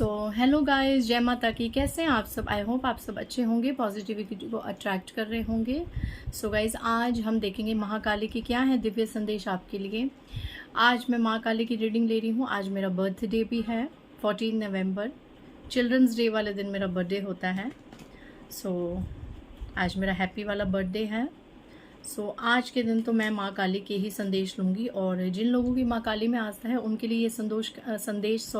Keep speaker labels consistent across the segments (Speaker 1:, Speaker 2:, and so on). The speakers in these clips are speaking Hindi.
Speaker 1: हेलो गाइस, जय माता की। कैसे हैं आप सब? आई होप आप सब अच्छे होंगे, पॉजिटिविटी को अट्रैक्ट कर रहे होंगे। गाइस, आज हम देखेंगे महाकाली की क्या है दिव्य संदेश आपके लिए। आज मैं महाकाली की रीडिंग ले रही हूँ। आज मेरा बर्थडे भी है, 14 नवंबर। चिल्ड्रंस डे वाले दिन मेरा बर्थडे होता है। आज मेरा हैप्पी वाला बर्थडे है। आज के दिन तो मैं माँ काली के ही संदेश लूँगी, और जिन लोगों की माँ काली में आस्था है उनके लिए ये संदेश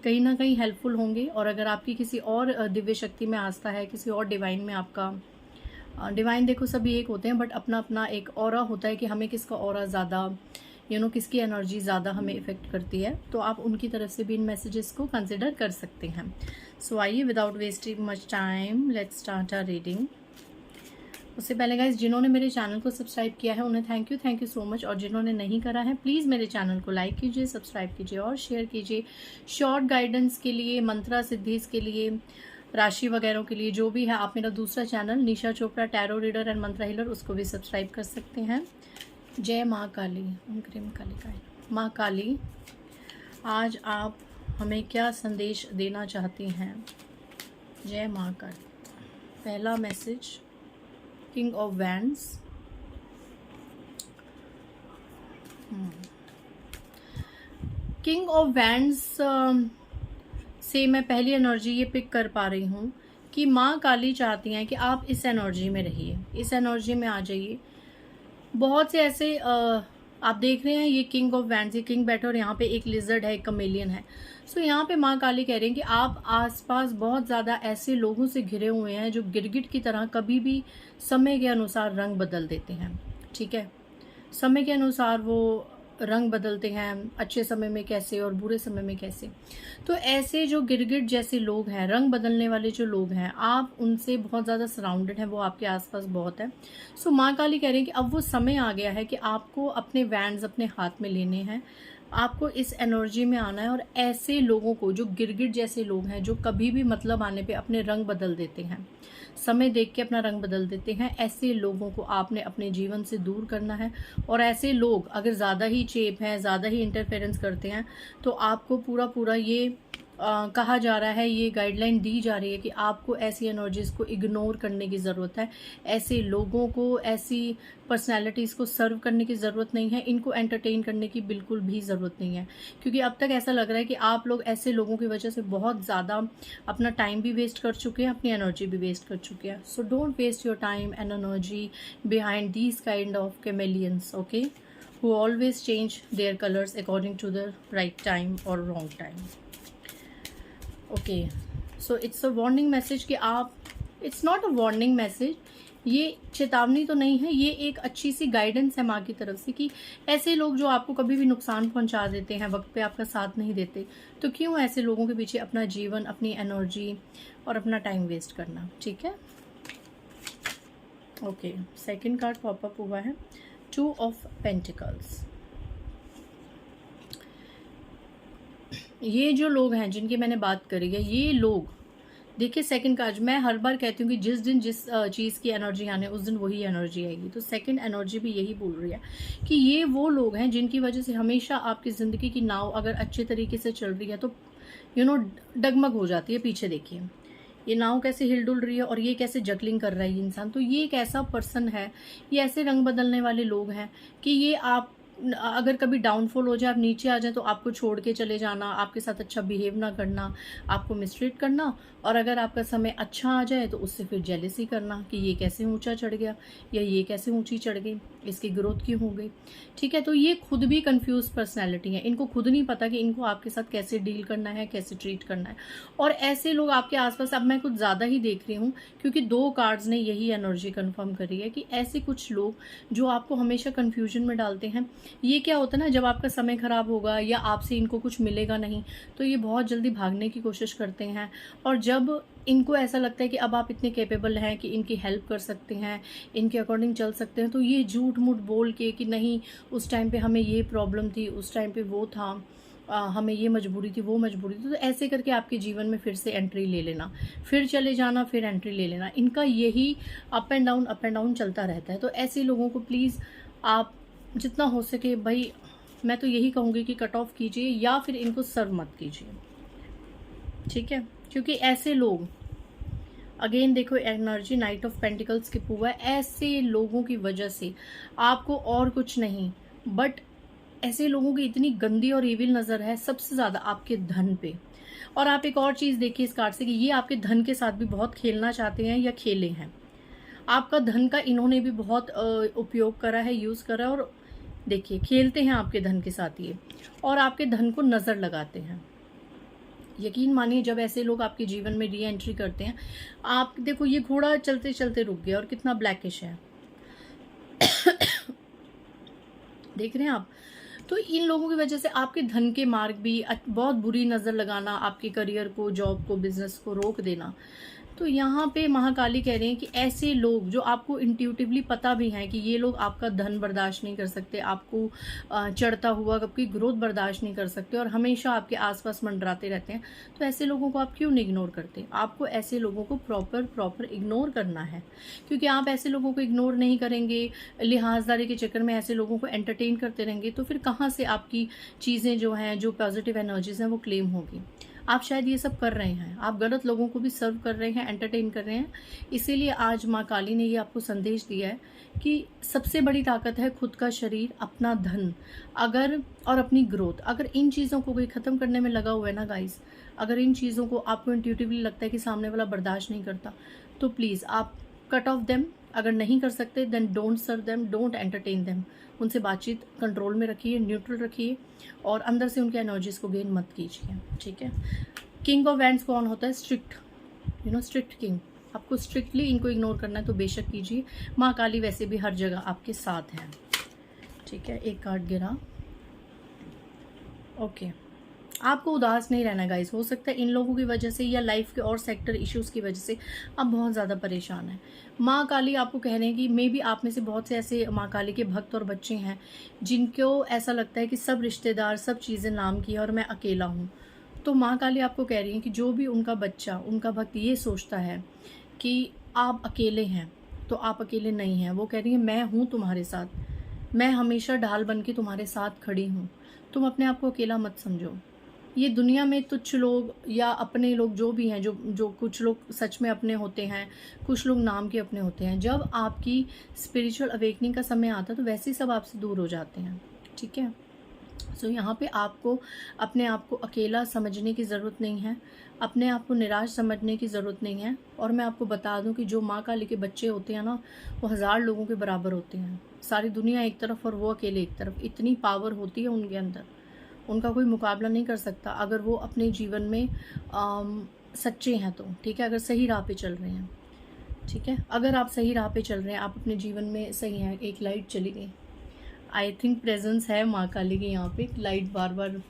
Speaker 1: कहीं ना कहीं हेल्पफुल होंगे। और अगर आपकी किसी और दिव्य शक्ति में आस्था है, किसी और डिवाइन में आपका डिवाइन, देखो सभी एक होते हैं, बट अपना अपना एक ऑरा होता है कि हमें किसका ऑरा ज़्यादा किसकी एनर्जी ज़्यादा हमें इफ़ेक्ट करती है, तो आप उनकी तरफ से भी इन मैसेजेस को कंसिडर कर सकते हैं। आइए, without wasting much time, let's start our reading. उससे पहले गाइज, जिन्होंने मेरे चैनल को सब्सक्राइब किया है उन्हें थैंक यू सो मच, और जिन्होंने नहीं करा है प्लीज़ मेरे चैनल को लाइक कीजिए, सब्सक्राइब कीजिए और शेयर कीजिए। शॉर्ट गाइडेंस के लिए, मंत्रा सिद्धीज के लिए, राशि वगैरह के लिए, जो भी है, आप मेरा दूसरा channel Nisha Chopra tarot reader and Mantra healer, उसको भी सब्सक्राइब कर सकते हैं। जय माँ काली, ओम क्रीम कालिकाय। माँ काली, आज आप हमें क्या संदेश देना चाहती हैं? जय माँ काली। पहला message, king of wands. King of wands से मैं पहली एनर्जी ये पिक कर पा रही हूँ कि माँ काली चाहती हैं कि आप इस एनर्जी में रहिए, इस एनर्जी में आ जाइए। बहुत से ऐसे आप देख रहे हैं, ये किंग ऑफ वैंड्स, ये किंग बैठा और यहाँ पे एक लिजर्ड है, एक कमेलियन है। यहाँ पे माँ काली कह रही हैं कि आप आसपास बहुत ज़्यादा ऐसे लोगों से घिरे हुए हैं जो गिरगिट की तरह कभी भी समय के अनुसार रंग बदल देते हैं। ठीक है, समय के अनुसार वो रंग बदलते हैं, अच्छे समय में कैसे और बुरे समय में कैसे। तो ऐसे जो गिरगिट जैसे लोग हैं, रंग बदलने वाले जो लोग हैं, आप उनसे बहुत ज़्यादा सराउंडेड हैं, वो आपके आसपास बहुत है। माँ काली कह रही है कि अब वो समय आ गया है कि आपको अपने वैंड्स अपने हाथ में लेने हैं, आपको इस एनर्जी में आना है, और ऐसे लोगों को, जो गिरगिट जैसे लोग हैं, जो कभी भी मतलब आने पे अपने रंग बदल देते हैं, समय देख के अपना रंग बदल देते हैं, ऐसे लोगों को आपने अपने जीवन से दूर करना है। और ऐसे लोग अगर ज़्यादा ही चेप हैं, ज़्यादा ही इंटरफेरेंस करते हैं, तो आपको पूरा ये कहा जा रहा है, ये गाइडलाइन दी जा रही है कि आपको ऐसी एनर्जीज को इग्नोर करने की ज़रूरत है। ऐसे लोगों को, ऐसी पर्सनालिटीज़ को सर्व करने की ज़रूरत नहीं है, इनको एंटरटेन करने की बिल्कुल भी ज़रूरत नहीं है। क्योंकि अब तक ऐसा लग रहा है कि आप लोग ऐसे लोगों की वजह से बहुत ज़्यादा अपना टाइम भी वेस्ट कर चुके हैं, अपनी एनर्जी भी वेस्ट कर चुके हैं। So don't waste your time and energy behind these kind of chameleons, okay, who always change their colors according to the right time or wrong time. Okay, so it's a warning message कि आप, it's not a warning message, ये चेतावनी तो नहीं है, ये एक अच्छी सी गाइडेंस है माँ की तरफ से कि ऐसे लोग जो आपको कभी भी नुकसान पहुंचा देते हैं, वक्त पे आपका साथ नहीं देते, तो क्यों ऐसे लोगों के पीछे अपना जीवन, अपनी एनर्जी और अपना टाइम वेस्ट करना। ठीक है, ओके। सेकंड कार्ड पॉपअप हुआ है, 2 ऑफ पेंटिकल्स। ये जो लोग हैं जिनकी मैंने बात करी है, ये लोग, देखिए सेकंड कार्ड, मैं हर बार कहती हूँ कि जिस दिन जिस चीज़ की एनर्जी आने उस दिन वही एनर्जी आएगी। तो सेकंड एनर्जी भी यही बोल रही है कि ये वो लोग हैं जिनकी वजह से हमेशा आपकी ज़िंदगी की नाव अगर अच्छे तरीके से चल रही है तो डगमग हो जाती है। पीछे देखिए ये नाव कैसे हिलडुल रही है और ये कैसे जगलिंग कर रहा है ये इंसान। तो ये एक ऐसा पर्सन है, ये ऐसे रंग बदलने वाले लोग हैं कि ये आप अगर कभी डाउनफॉल हो जाए, आप नीचे आ जाए, तो आपको छोड़ के चले जाना, आपके साथ अच्छा बिहेव ना करना, आपको मिसट्रीट करना, और अगर आपका समय अच्छा आ जाए तो उससे फिर जेलेसी करना कि ये कैसे ऊंचा चढ़ गया या ये कैसे ऊंची चढ़ गई, इसकी ग्रोथ क्यों हो गई। ठीक है, तो ये खुद भी कंफ्यूज पर्सनैलिटी है, इनको खुद नहीं पता कि इनको आपके साथ कैसे डील करना है, कैसे ट्रीट करना है। और ऐसे लोग आपके आसपास, अब मैं कुछ ज़्यादा ही देख रही हूँ क्योंकि 2 कार्ड्स ने यही एनर्जी कन्फर्म करी है कि ऐसे कुछ लोग जो आपको हमेशा कन्फ्यूजन में डालते हैं। ये क्या होता है ना, जब आपका समय खराब होगा या आपसे इनको कुछ मिलेगा नहीं, तो ये बहुत जल्दी भागने की कोशिश करते हैं। और जब इनको ऐसा लगता है कि अब आप इतने कैपेबल हैं कि इनकी हेल्प कर सकते हैं, इनके अकॉर्डिंग चल सकते हैं, तो ये झूठ मूठ बोल के कि नहीं उस टाइम पे हमें ये प्रॉब्लम थी, उस टाइम पे वो था, हमें ये मजबूरी थी, वो मजबूरी थी, तो ऐसे करके आपके जीवन में फिर से एंट्री ले लेना, फिर चले जाना, फिर एंट्री ले लेना। इनका यही अप एंड डाउन चलता रहता है। तो ऐसे लोगों को प्लीज़ आप जितना हो सके, भाई मैं तो यही कहूँगी कि कट ऑफ कीजिए या फिर इनको सर्व मत कीजिए। ठीक है, क्योंकि ऐसे लोग, अगेन देखो energy night of pentacles skip हुआ है, ऐसे लोगों की वजह से आपको और कुछ नहीं, बट ऐसे लोगों की इतनी गंदी और इविल नज़र है सबसे ज़्यादा आपके धन पे। और आप एक और चीज़ देखिए इस कार्ड से कि ये आपके धन के साथ भी बहुत खेलना चाहते हैं या खेले हैं। आपका धन का इन्होंने भी बहुत उपयोग करा है, यूज़ करा है, और देखिए खेलते हैं आपके धन के साथ ये, और आपके धन को नज़र लगाते हैं। यकीन मानिए जब ऐसे लोग आपके जीवन में री एंट्री करते हैं, आप देखो ये घोड़ा चलते चलते रुक गया और कितना ब्लैकिश है, देख रहे हैं आप। तो इन लोगों की वजह से आपके धन के मार्ग भी बहुत बुरी नज़र लगाना, आपके करियर को, जॉब को, बिजनेस को रोक देना। तो यहाँ पे महाकाली कह रहे हैं कि ऐसे लोग जो आपको इंट्यूटिवली पता भी है कि ये लोग आपका धन बर्दाश्त नहीं कर सकते, आपको चढ़ता हुआ आपकी ग्रोथ बर्दाश्त नहीं कर सकते और हमेशा आपके आसपास मंडराते रहते हैं, तो ऐसे लोगों को आप क्यों नहीं इग्नोर करते? आपको ऐसे लोगों को प्रॉपर इग्नोर करना है, क्योंकि आप ऐसे लोगों को इग्नोर नहीं करेंगे, लिहाजदारी के चक्कर में ऐसे लोगों को एंटरटेन करते रहेंगे, तो फिर कहाँ से आपकी चीज़ें जो हैं, जो पॉजिटिव एनर्जीज हैं वो क्लेम होगी? आप शायद ये सब कर रहे हैं, आप गलत लोगों को भी सर्व कर रहे हैं, एंटरटेन कर रहे हैं। इसीलिए आज माँ काली ने ये आपको संदेश दिया है कि सबसे बड़ी ताकत है खुद का शरीर, अपना धन, अगर और अपनी ग्रोथ। अगर इन चीज़ों को कोई ख़त्म करने में लगा हुआ है ना गाइस, अगर इन चीज़ों को आपको इंट्यूटिवली लगता है कि सामने वाला बर्दाश्त नहीं करता, तो प्लीज़ आप कट ऑफ देम। अगर नहीं कर सकते then don't serve them, don't entertain them. उनसे बातचीत कंट्रोल में रखिए, न्यूट्रल रखिए, और अंदर से उनके एनर्जीज को गेन मत कीजिए, ठीक है। किंग ऑफ वैंड्स कौन होता है? Strict, strict king. आपको स्ट्रिक्टली इनको इग्नोर करना है तो बेशक कीजिए। माँ काली वैसे भी हर जगह आपके साथ है, ठीक है। एक कार्ड गिरा, ओके। आपको उदास नहीं रहना गाइस। हो सकता है इन लोगों की वजह से या लाइफ के और सेक्टर इश्यूज की वजह से आप बहुत ज़्यादा परेशान हैं। माँ काली आपको कह रहे हैं कि मे बी आप में से बहुत से ऐसे माँ काली के भक्त और बच्चे हैं जिनको ऐसा लगता है कि सब रिश्तेदार, सब चीज़ें नाम की है और मैं अकेला हूँ। तो माँ काली आपको कह रही हैं कि जो भी उनका बच्चा, उनका भक्त ये सोचता है कि आप अकेले हैं, तो आप अकेले नहीं हैं। वो कह रही है मैं हूँ तुम्हारे साथ, मैं हमेशा ढाल बन के तुम्हारे साथ खड़ी हूँ, तुम अपने आप को अकेला मत समझो। ये दुनिया में तुच्छ लोग या अपने लोग जो भी हैं, जो कुछ लोग सच में अपने होते हैं, कुछ लोग नाम के अपने होते हैं, जब आपकी स्पिरिचुअल अवेकनिंग का समय आता है तो वैसे ही सब आपसे दूर हो जाते हैं, ठीक है। सो यहाँ पे आपको अपने आप को अकेला समझने की ज़रूरत नहीं है, अपने आप को निराश समझने की ज़रूरत नहीं है। और मैं आपको बता दूं कि जो माँ काली के बच्चे होते हैं ना, वो 1000 लोगों के बराबर होते हैं। सारी दुनिया एक तरफ और वो अकेले एक तरफ, इतनी पावर होती है उनके अंदर, उनका कोई मुकाबला नहीं कर सकता अगर वो अपने जीवन में सच्चे हैं तो, ठीक है। अगर सही राह पे चल रहे हैं, ठीक है। अगर आप सही राह पे चल रहे हैं, आप अपने जीवन में सही हैं। एक लाइट चली गई, आई थिंक प्रेजेंस है माँ काली की यहाँ पे, लाइट बार बार।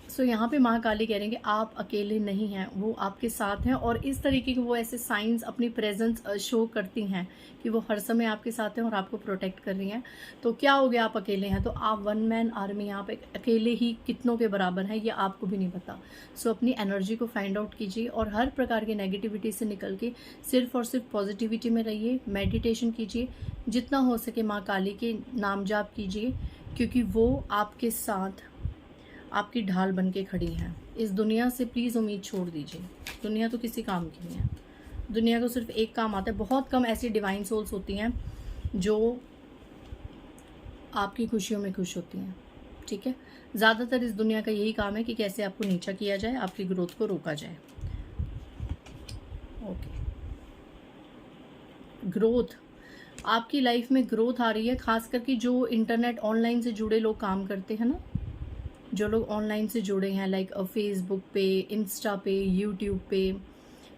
Speaker 1: सो यहाँ पे माँ काली कह रहे हैं कि आप अकेले नहीं हैं, वो आपके साथ हैं। और इस तरीके के वो ऐसे साइंस अपनी प्रेजेंस शो करती हैं कि वो हर समय आपके साथ हैं और आपको प्रोटेक्ट कर रही हैं। तो क्या हो गया, आप अकेले हैं तो आप वन मैन आर्मी, आप एक अकेले ही कितनों के बराबर हैं ये आपको भी नहीं पता। सो अपनी एनर्जी को फाइंड आउट कीजिए और हर प्रकार की नेगेटिविटी से निकल के सिर्फ और सिर्फ पॉजिटिविटी में रहिए। मेडिटेशन कीजिए, जितना हो सके माँ काली के नाम जाप कीजिए, क्योंकि वो आपके साथ आपकी ढाल बन के खड़ी हैं। इस दुनिया से प्लीज़ उम्मीद छोड़ दीजिए, दुनिया तो किसी काम की नहीं है। दुनिया को सिर्फ एक काम आता है। बहुत कम ऐसी डिवाइन सोल्स होती हैं जो आपकी खुशियों में खुश होती हैं, ठीक है। ज़्यादातर इस दुनिया का यही काम है कि कैसे आपको नीचा किया जाए, आपकी ग्रोथ को रोका जाए, ओके। ग्रोथ, आपकी लाइफ में ग्रोथ आ रही है, खास करके जो इंटरनेट ऑनलाइन से जुड़े लोग काम करते हैं ना, जो लोग ऑनलाइन से जुड़े हैं, लाइक फेसबुक पे, इंस्टा पे, यूट्यूब पे,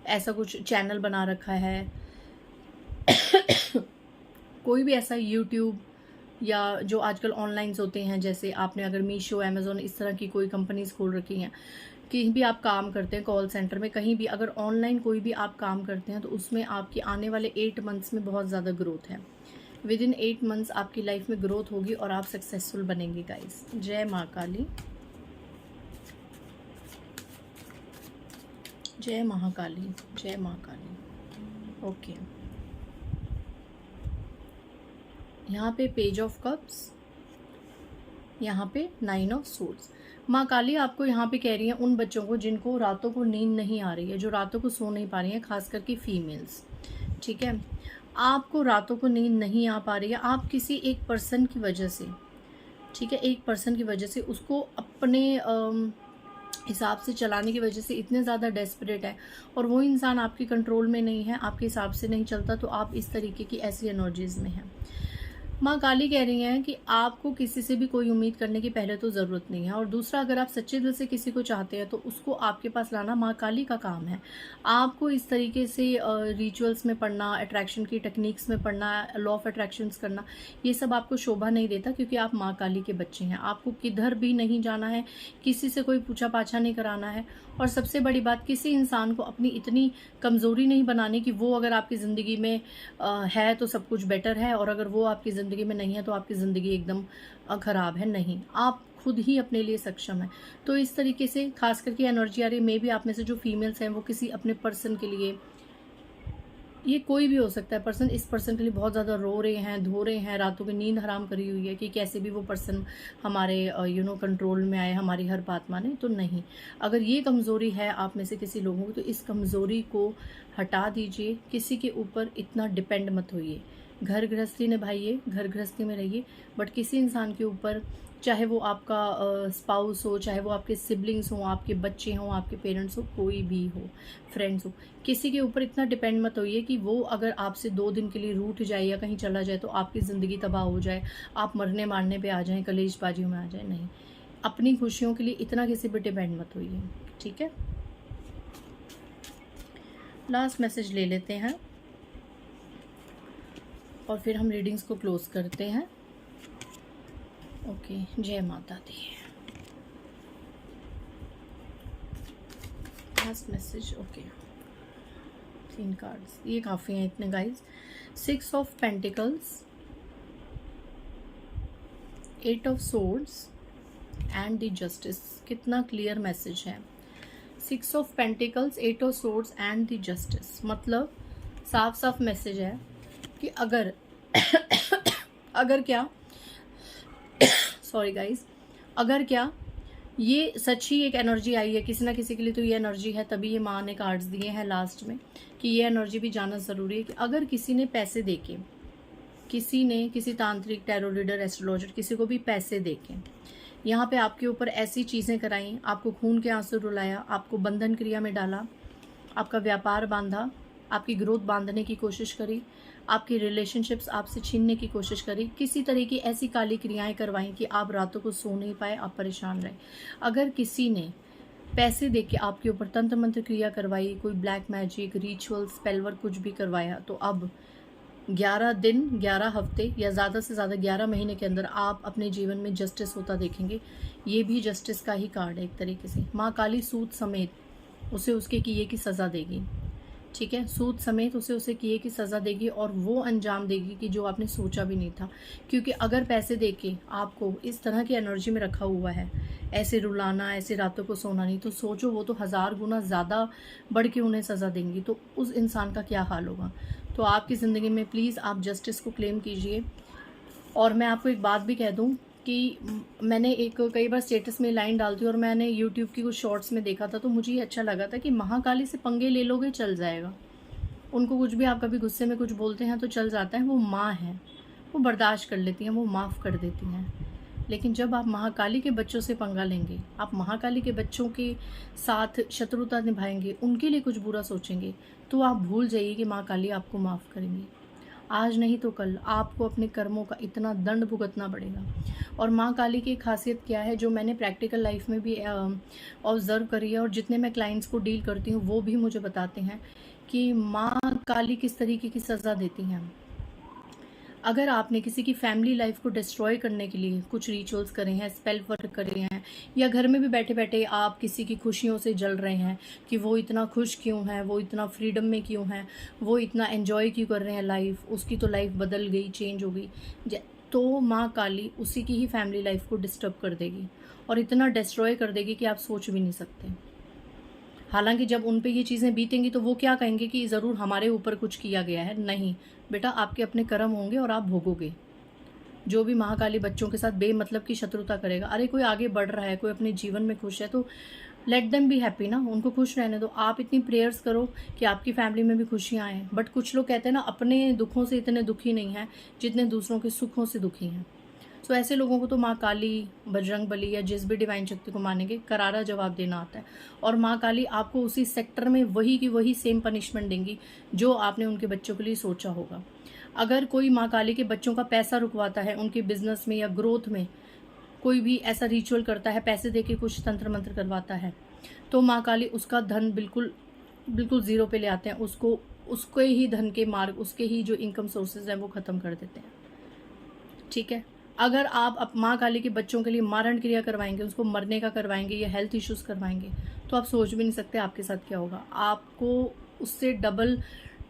Speaker 1: ऐसा कुछ चैनल बना रखा है कोई भी ऐसा यूट्यूब या जो आजकल ऑनलाइन होते हैं, जैसे आपने अगर मीशो, अमेज़ोन, इस तरह की कोई कंपनीज खोल रखी हैं, कहीं भी आप काम करते हैं, कॉल सेंटर में, कहीं भी अगर ऑनलाइन कोई भी आप काम करते हैं, तो उसमें आपकी आने वाले 8 मंथ्स में बहुत ज़्यादा ग्रोथ है। विद इन 8 मंथ्स आपकी लाइफ में ग्रोथ होगी और आप सक्सेसफुल बनेंगे गाइस। जय माँ काली, जय महाकाली, जय माँ काली, ओके। यहाँ पे पेज ऑफ कप्स, यहाँ पे 9 ऑफ सोर्ड्स। माँ काली आपको यहाँ पे कह रही है उन बच्चों को जिनको रातों को नींद नहीं आ रही है, जो रातों को सो नहीं पा रही हैं, खास करके फीमेल्स, ठीक है। आपको रातों को नींद नहीं आ पा रही है, आप किसी एक पर्सन की वजह से, ठीक है, एक पर्सन की वजह से उसको अपने हिसाब से चलाने की वजह से इतने ज़्यादा डेस्परेट है और वो इंसान आपके कंट्रोल में नहीं है, आपके हिसाब से नहीं चलता, तो आप इस तरीके की ऐसी एनर्जीज़ में हैं। माँ काली कह रही हैं कि आपको किसी से भी कोई उम्मीद करने की पहले तो ज़रूरत नहीं है, और दूसरा, अगर आप सच्चे दिल से किसी को चाहते हैं तो उसको आपके पास लाना माँ काली का काम है। आपको इस तरीके से रिचुअल्स में पढ़ना, अट्रैक्शन की टेक्निक्स में पढ़ना, लॉ ऑफ अट्रैक्शंस करना, ये सब आपको शोभा नहीं देता, क्योंकि आप माँ काली के बच्चे हैं। आपको किधर भी नहीं जाना है, किसी से कोई पूछा पाछा नहीं कराना है, और सबसे बड़ी बात, किसी इंसान को अपनी इतनी कमज़ोरी नहीं बनाने कि वो अगर आपकी ज़िंदगी में है तो सब कुछ बेटर है, और अगर वो आपकी ज़िंदगी में नहीं है तो आपकी ज़िंदगी एकदम ख़राब है। नहीं, आप खुद ही अपने लिए सक्षम है। तो इस तरीके से खास करके एनर्जी आ रही है, मे भी आप में से जो फीमेल्स हैं वो किसी अपने पर्सन के लिए, ये कोई भी हो सकता है पर्सन, इस पर्सन के लिए बहुत ज़्यादा रो रहे हैं, धो रहे हैं, रातों की नींद हराम करी हुई है कि कैसे भी वो पर्सन हमारे कंट्रोल में आए, हमारी हर बात माने। तो नहीं, अगर ये कमज़ोरी है आप में से किसी लोगों की, तो इस कमज़ोरी को हटा दीजिए। किसी के ऊपर इतना डिपेंड मत होइए। घर गृहस्थी निभाइए, घर गृहस्थी में रहिए, बट किसी इंसान के ऊपर, चाहे वो आपका स्पाउस हो, चाहे वो आपके सिबलिंग्स हों, आपके बच्चे हों, आपके पेरेंट्स हो, कोई भी हो, फ्रेंड्स हो, किसी के ऊपर इतना डिपेंड मत होइए कि वो अगर आपसे 2 दिन के लिए रूठ जाए या कहीं चला जाए तो आपकी ज़िंदगी तबाह हो जाए, आप मरने मारने पे आ जाएं, कलेशबाजियों में आ जाए। नहीं, अपनी खुशियों के लिए इतना किसी पर डिपेंड मत होइए, ठीक है। लास्ट मैसेज ले लेते हैं और फिर हम रीडिंग्स को क्लोज करते हैं। ओके, जय माता दी। लास्ट मैसेज, ओके, 3 कार्ड्स, ये काफ़ी हैं इतने guys. 6 of pentacles, 8 of swords and the justice. कितना क्लियर मैसेज है। 6 of pentacles, 8 of swords and the justice, मतलब साफ साफ मैसेज है कि अगर अगर क्या सॉरी गाइज, अगर क्या ये सच ही एक एनर्जी आई है किसी ना किसी के लिए, तो ये एनर्जी है, तभी ये माँ ने कार्ड्स दिए हैं लास्ट में कि ये एनर्जी भी जानना ज़रूरी है कि अगर किसी ने पैसे देके, किसी ने, किसी तांत्रिक, टैरो रीडर, एस्ट्रोलॉजर, किसी को भी पैसे देके यहाँ पे आपके ऊपर ऐसी चीज़ें कराई, आपको खून के आंसू रुलाया, आपको बंधन क्रिया में डाला, आपका व्यापार बांधा, आपकी ग्रोथ बांधने की कोशिश करी, आपकी रिलेशनशिप्स आपसे छीनने की कोशिश करी, किसी तरह की ऐसी काली क्रियाएं करवाई कि आप रातों को सो नहीं पाए, आप परेशान रहे। अगर किसी ने पैसे देके आपके ऊपर तंत्र मंत्र क्रिया करवाई, कोई ब्लैक मैजिक, रिचुअल, स्पेलवर्क कुछ भी करवाया, तो अब 11 दिन, 11 हफ्ते या ज़्यादा से ज़्यादा 11 महीने के अंदर आप अपने जीवन में जस्टिस होता देखेंगे। ये भी जस्टिस का ही कार्ड है एक तरीके से। माँ काली सूद समेत उसे उसके किए की सज़ा देगी, ठीक है, सूद समेत उसे किए की सज़ा देगी, और वो अंजाम देगी कि जो आपने सोचा भी नहीं था। क्योंकि अगर पैसे देके आपको इस तरह की एनर्जी में रखा हुआ है, ऐसे रुलाना, ऐसे रातों को सोना नहीं, तो सोचो वो तो 1000 गुना ज़्यादा बढ़ के उन्हें सज़ा देंगी, तो उस इंसान का क्या हाल होगा। तो आपकी ज़िंदगी में प्लीज़ आप जस्टिस को क्लेम कीजिए। और मैं आपको एक बात भी कह दूँ कि मैंने एक कई बार स्टेटस में लाइन डालती हूँ, और मैंने यूट्यूब की कुछ शॉर्ट्स में देखा था, तो मुझे ये अच्छा लगा था कि महाकाली से पंगे ले लोगे चल जाएगा, उनको कुछ भी, आप कभी गुस्से में कुछ बोलते हैं तो चल जाता है, वो माँ है, वो बर्दाश्त कर लेती हैं, वो माफ़ कर देती हैं। लेकिन जब आप महाकाली के बच्चों से पंगा लेंगे, आप महाकाली के बच्चों के साथ शत्रुता निभाएंगे, उनके लिए कुछ बुरा सोचेंगे, तो आप भूल जाइए कि माँ काली आपको माफ़ करेंगी। आज नहीं तो कल आपको अपने कर्मों का इतना दंड भुगतना पड़ेगा। और माँ काली की खासियत क्या है, जो मैंने प्रैक्टिकल लाइफ में भी ऑब्ज़र्व करी है, और जितने मैं क्लाइंट्स को डील करती हूँ वो भी मुझे बताते हैं कि माँ काली किस तरीके की सज़ा देती हैं। अगर आपने किसी की फैमिली लाइफ को डिस्ट्रॉय करने के लिए कुछ रिचुअल्स करे हैं, स्पेल वर्क करे हैं, या घर में भी बैठे बैठे आप किसी की खुशियों से जल रहे हैं कि वो इतना खुश क्यों है, वो इतना फ्रीडम में क्यों है, वो इतना एंजॉय क्यों कर रहे हैं लाइफ, उसकी तो लाइफ बदल गई, चेंज हो गई, तो माँ काली उसी की ही फैमिली लाइफ को डिस्टर्ब कर देगी और इतना डिस्ट्रॉय कर देगी कि आप सोच भी नहीं सकते। हालांकि जब उन पे ये चीज़ें बीतेंगी तो वो क्या कहेंगे कि ज़रूर हमारे ऊपर कुछ किया गया है। नहीं बेटा, आपके अपने कर्म होंगे और आप भोगोगे। जो भी महाकाली बच्चों के साथ बेमतलब की शत्रुता करेगा, अरे कोई आगे बढ़ रहा है, कोई अपने जीवन में खुश है, तो लेट देम बी हैप्पी ना, उनको खुश रहने दो। आप इतनी प्रेयर्स करो कि आपकी फैमिली में भी खुशियाँ आएँ। बट कुछ लोग कहते हैं ना, अपने दुखों से इतने दुखी नहीं हैं जितने दूसरों के सुखों से दुखी हैं। सो ऐसे लोगों को तो माँ काली, बजरंग बली या जिस भी डिवाइन शक्ति को मानेंगे, करारा जवाब देना आता है। और माँ काली आपको उसी सेक्टर में वही की वही सेम पनिशमेंट देंगी जो आपने उनके बच्चों के लिए सोचा होगा। अगर कोई माँ काली के बच्चों का पैसा रुकवाता है, उनके बिजनेस में या ग्रोथ में कोई भी ऐसा रिचुअल करता है, पैसे देके कुछ तंत्र मंत्र करवाता है, तो माँ काली उसका धन बिल्कुल बिल्कुल ज़ीरो पे ले आते हैं। उसके ही धन के मार्ग, उसके ही जो इनकम सोर्सेज हैं वो ख़त्म कर देते हैं। ठीक है, अगर आप माँ काली के बच्चों के लिए मारण क्रिया करवाएंगे, उसको मरने का करवाएंगे या हेल्थ इश्यूज़ करवाएंगे, तो आप सोच भी नहीं सकते आपके साथ क्या होगा। आपको उससे डबल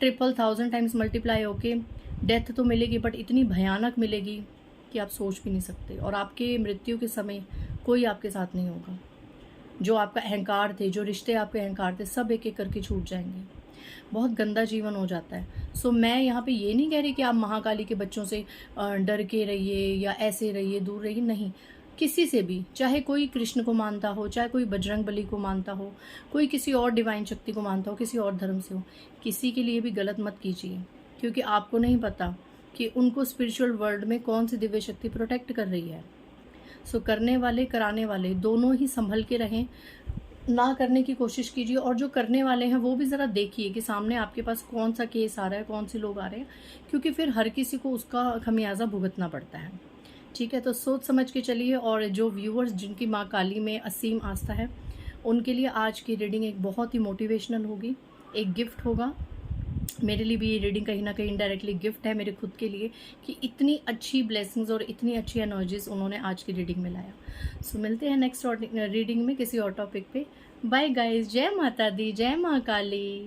Speaker 1: ट्रिपल 1000 टाइम्स मल्टीप्लाई होके डेथ तो मिलेगी, बट इतनी भयानक मिलेगी कि आप सोच भी नहीं सकते। और आपके मृत्यु के समय कोई आपके साथ नहीं होगा। जो आपका अहंकार थे, जो रिश्ते आपके अहंकार थे, सब एक एक करके छूट जाएंगे। बहुत गंदा जीवन हो जाता है। सो मैं यहाँ पे ये नहीं कह रही कि आप महाकाली के बच्चों से डर के रहिए या ऐसे रहिए, दूर रहिए, नहीं। किसी से भी, चाहे कोई कृष्ण को मानता हो, चाहे कोई बजरंग बली को मानता हो, कोई किसी और डिवाइन शक्ति को मानता हो, किसी और धर्म से हो, किसी के लिए भी गलत मत कीजिए, क्योंकि आपको नहीं पता कि उनको स्पिरिचुअल वर्ल्ड में कौन सी दिव्य शक्ति प्रोटेक्ट कर रही है। सो करने वाले कराने वाले दोनों ही संभल के रहें, ना करने की कोशिश कीजिए। और जो करने वाले हैं वो भी ज़रा देखिए कि सामने आपके पास कौन सा केस आ रहा है, कौन से लोग आ रहे हैं, क्योंकि फिर हर किसी को उसका खमियाजा भुगतना पड़ता है। ठीक है, तो सोच समझ के चलिए। और जो व्यूअर्स जिनकी माँ काली में असीम आस्था है, उनके लिए आज की रीडिंग एक बहुत ही मोटिवेशनल होगी, एक गिफ्ट होगा। मेरे लिए भी ये रीडिंग कहीं ना कहीं इनडायरेक्टली गिफ्ट है मेरे खुद के लिए, कि इतनी अच्छी ब्लेसिंग्स और इतनी अच्छी एनर्जीज उन्होंने आज की रीडिंग में लाया। सो मिलते हैं नेक्स्ट रीडिंग में किसी और टॉपिक पे। बाय गाइस, जय माता दी, जय माँ काली।